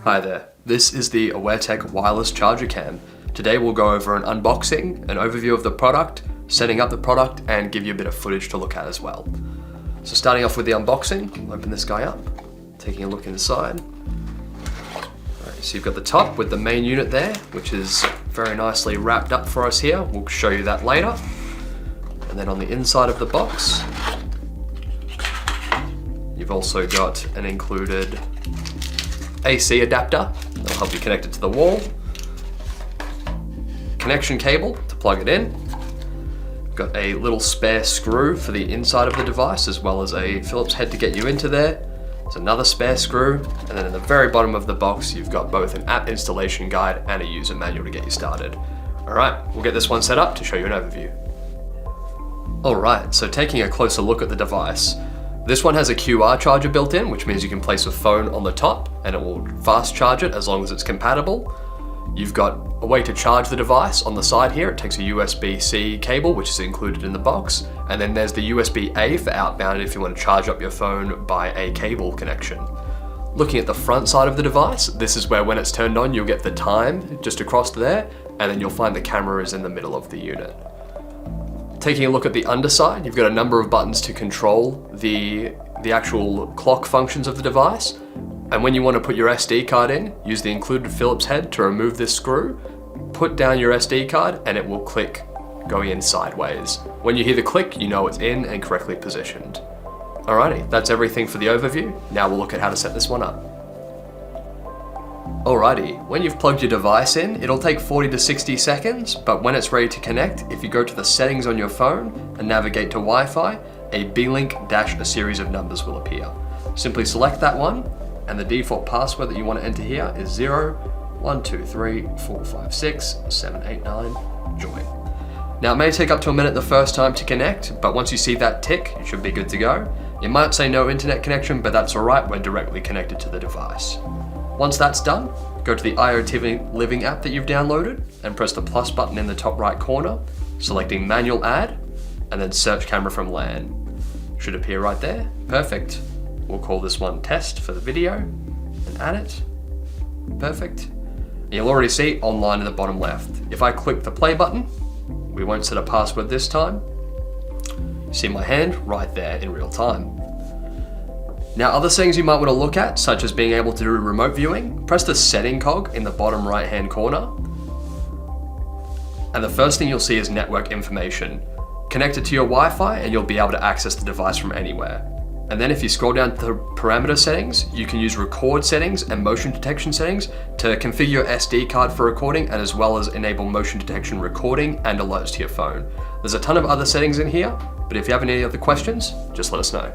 Hi there, this is the AwareTech wireless charger cam. Today we'll go over an unboxing, an overview of the product, setting up the product, and give you a bit of footage to look at as well. So starting off with the unboxing, I'll open this guy up, taking a look inside. Alright, so you've got the top with the main unit there, which is very nicely wrapped up for us here. We'll show you that later. And then on the inside of the box, you've also got an included AC adapter that'll help you connect it to the wall, connection cable to plug it in, got a little spare screw for the inside of the device as well as a Phillips head to get you into there. There's another spare screw, and then in the very bottom of the box you've got both an app installation guide and a user manual to get you started. Alright, we'll get this one set up to show you an overview. Alright, so taking a closer look at the device, this one has a QR charger built in, which means you can place a phone on the top and it will fast charge it as long as it's compatible. You've got a way to charge the device on the side here. It takes a USB-C cable, which is included in the box. And then there's the USB-A for outbound if you want to charge up your phone by a cable connection. Looking at the front side of the device, this is where when it's turned on, you'll get the time just across there, and then you'll find the camera is in the middle of the unit. Taking a look at the underside, you've got a number of buttons to control the actual clock functions of the device. And when you want to put your SD card in, use the included Phillips head to remove this screw, put down your SD card, and it will click going in sideways. When you hear the click, you know it's in and correctly positioned. Alrighty, that's everything for the overview. Now we'll look at how to set this one up. Alrighty, when you've plugged your device in, it'll take 40 to 60 seconds, but when it's ready to connect, if you go to the settings on your phone and navigate to Wi-Fi, a B-Link dash a series of numbers will appear. Simply select that one, and the default password that you want to enter here is 01234567889 join. Now it may take up to a minute the first time to connect, but once you see that tick, you should be good to go. It might say no internet connection, but that's alright, we're directly connected to the device. Once that's done, go to the IoT Living app that you've downloaded and press the plus button in the top right corner, selecting manual add, and then search camera from LAN. Should appear right there, perfect. We'll call this one test for the video and add it, perfect. And you'll already see online in the bottom left. If I click the play button, we won't set a password this time. You see my hand right there in real time. Now other settings you might want to look at, such as being able to do remote viewing, press the setting cog in the bottom right hand corner. And the first thing you'll see is network information. Connect it to your Wi-Fi and you'll be able to access the device from anywhere. And then if you scroll down to the parameter settings, you can use record settings and motion detection settings to configure your SD card for recording, and as well as enable motion detection recording and alerts to your phone. There's a ton of other settings in here, but if you have any other questions, just let us know.